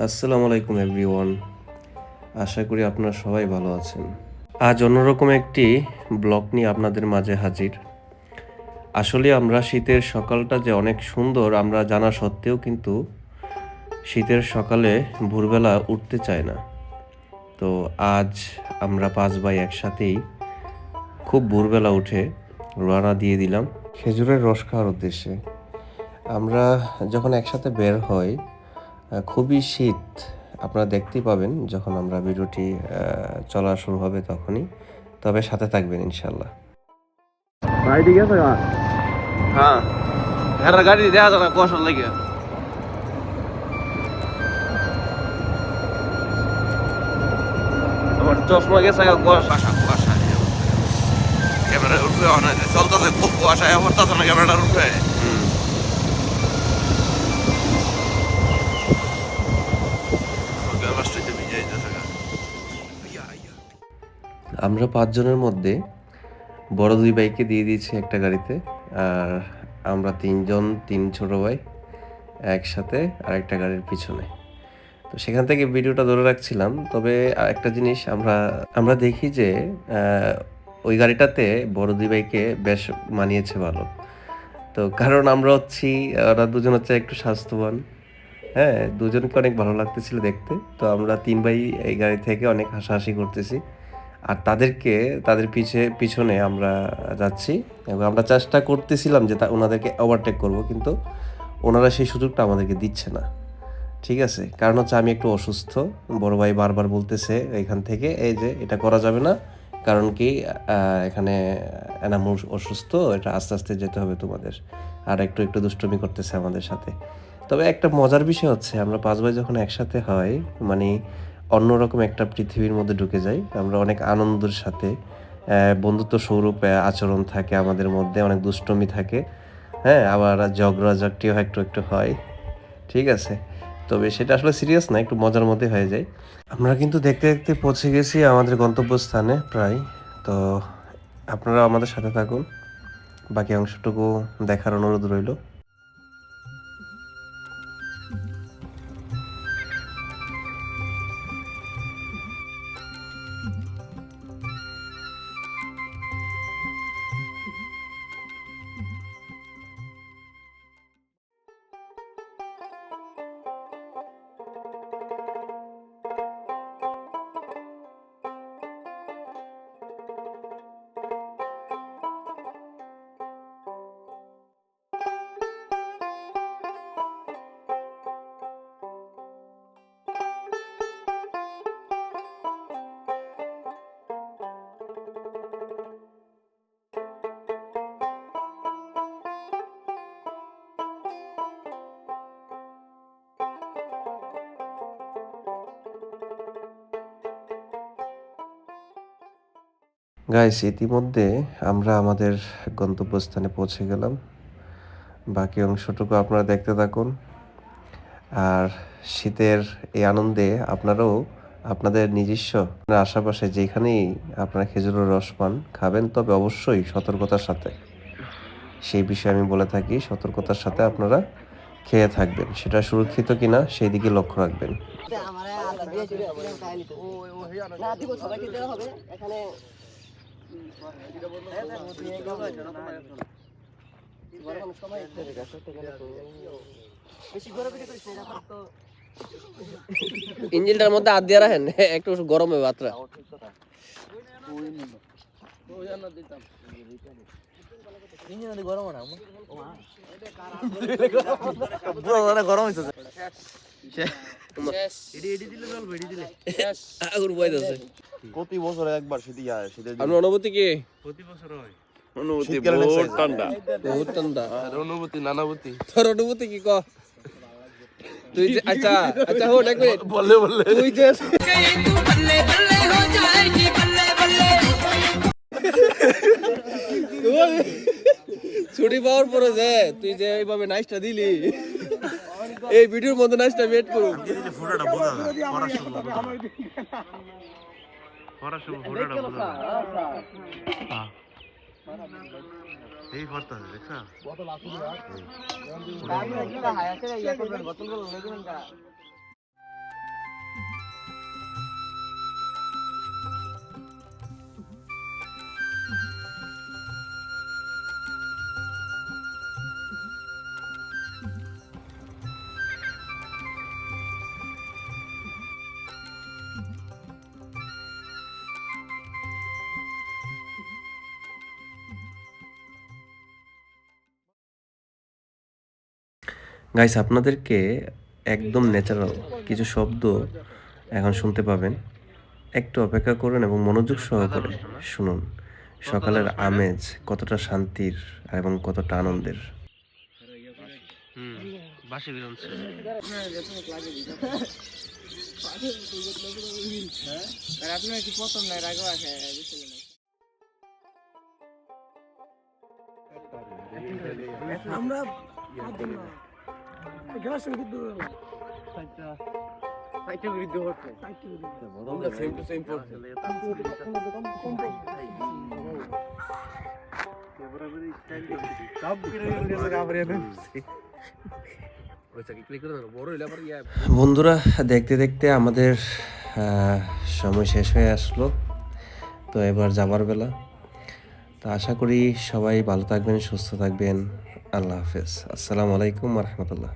আসসালামু আলাইকুম এভরিওয়ান। আশা করি আপনারা সবাই ভালো আছেন। আজ অন্যরকম একটি ব্লগ নিয়ে আপনাদের মাঝে হাজির। আসলে আমরা শীতের সকালটা যে অনেক সুন্দর আমরা জানা সত্ত্বেও কিন্তু শীতের সকালে ভোরবেলা উঠতে চায় না। তো আজ আমরা 5 ভাই একসাথেই খুব ভোরবেলা উঠে রওনা দিয়ে দিলাম খেজুরের রস খাওয়ার উদ্দেশ্যে। আমরা যখন একসাথে বের হই খুবই শীত আপনারা দেখতেই পাবেন যখন আমরা ভিডিওটি চলা শুরু হবে তখনই। তবে সাথে থাকবেন ইনশাল্লাহ। ভাই ঠিক আছে গা? হ্যাঁ, হেরার গাড়ি দেখা যাবে কুয়াশার লাগে। আমার চশমা গেছে কুয়াশা কুয়াশা ক্যামেরা উঠবে অনেক চলতেছে খুব কুয়াশায় আমার তো না ক্যামেরাটা উঠবে। আমরা 5 জনের মধ্যে বড় 2 ভাইকে দিয়ে দিয়েছি একটা গাড়িতে, আর আমরা 3 ছোট ভাই একসাথে আরেকটা গাড়ির পিছনে। তো সেখান থেকে ভিডিওটা ধরে রাখছিলাম। তবে একটা জিনিস আমরা দেখি যে ওই গাড়িটাতে বড় 2 ভাইকে বেশ মানিয়েছে ভালো। তো কারণ আমরা হচ্ছি ওরা দুজন হচ্ছে একটু স্বাস্থ্যবান। হ্যাঁ, দুজনকে অনেক ভালো লাগতেছিল দেখতে। তো আমরা 3 ভাই এই গাড়ি থেকে অনেক হাসাহাসি করতেছি। আর তাদের পিছনে আমরা যাচ্ছি এবং আমরা চেষ্টা করতেছিলাম যে ওনাদেরকে ওভারটেক করব, কিন্তু ওনারা সেই সুযোগটা আমাদেরকে দিচ্ছে না। ঠিক আছে, কারণ হচ্ছে আমি একটু অসুস্থ। বড় ভাই বারবার বলতেছে এখান থেকে এই যে এটা করা যাবে না, কারণ কি এখানে এনামুর অসুস্থ, এটা আস্তে আস্তে যেতে হবে তোমাদের। আর একটু একটু দুষ্টুমি করতেছে আমাদের সাথে। তবে একটা মজার বিষয় হচ্ছে আমরা 5 ভাই যখন একসাথে হয় মানে অন্যরকম একটা পৃথিবীর মধ্যে ঢুকে যাই আমরা অনেক আনন্দের সাথে। বন্ধুত্ব স্বরূপ আচরণ থাকে আমাদের মধ্যে, অনেক দুষ্টুমি থাকে। হ্যাঁ, আবার ঝগড়াঝাটিও একটু একটু হয়। ঠিক আছে, তবে সেটা আসলে সিরিয়াস না, একটু মজার মধ্যে হয়ে যায়। আমরা কিন্তু দেখতে দেখতে পৌঁছে গেছি আমাদের গন্তব্যস্থানে প্রায়। তো আপনারা আমাদের সাথে থাকুন, বাকি অংশটুকু দেখার অনুরোধ রইল। গাইস, ইতিমধ্যে আমরা আমাদের গন্তব্যস্থানে পৌঁছে গেলাম। বাকি অংশটুকু আপনারা দেখতে থাকুন। আর শীতের এই আনন্দে আপনারাও আপনাদের নিজস্ব আশেপাশে যেখানেই আপনারা খেজুরের রস পান খাবেন, তবে অবশ্যই সতর্কতার সাথে। সেই বিষয়ে আমি বলে থাকি, সতর্কতার সাথে আপনারা খেয়ে থাকবেন, সেটা সুরক্ষিত কিনা সেই দিকে লক্ষ্য রাখবেন। ইঞ্জিনটার মধ্যে হাত দিয়ে রাখেন, একটু গরম হবে বাতরা। গরম হয়েছে। আগুন বইতেছে। প্রতি বছর একবার শীতের দিনে। আপনার অনুভূতি কি? প্রতি বছর হয় অনুভূতি শীতকালে বহুত next ঠান্ডা, বহুত ঠান্ডা। অনুভূতি নানাভূতি। তোর অনুভূতি কি ক? তুই যে আচ্ছা আচ্ছা হো এক মিনিট বললে তুই যে ছুটি পাওয়ার পরে যে তুই যে এইভাবে নাইসটা দিলি, এই ভিডিওর মধ্যে নাইসটা ওয়েট করুন। ফটোটা বোঝা যায়, ফটোটা বোঝা যায়। এই ফটো দেখা গাইস, আপনাদেরকে একদম ন্যাচারাল কিছু শব্দ এখন শুনতে পাবেন। একটু অপেক্ষা করুন এবং মনোযোগ সহকারে শুনুন সকালের আমেজ কতটা শান্তির এবং কতটা আনন্দের। বাসি বিরনছে আপনার কি পছন্দ নাই রাগো আছে আমরা বন্ধুরা, দেখতে দেখতে আমাদের সময় শেষ হয়ে আসলো। তো এবার যাবার বেলা। তো আশা করি সবাই ভালো থাকবেন, সুস্থ থাকবেন। আল্লাহ হাফেজ। আসসালামু আলাইকুম ওয়া রাহমাতুল্লাহ।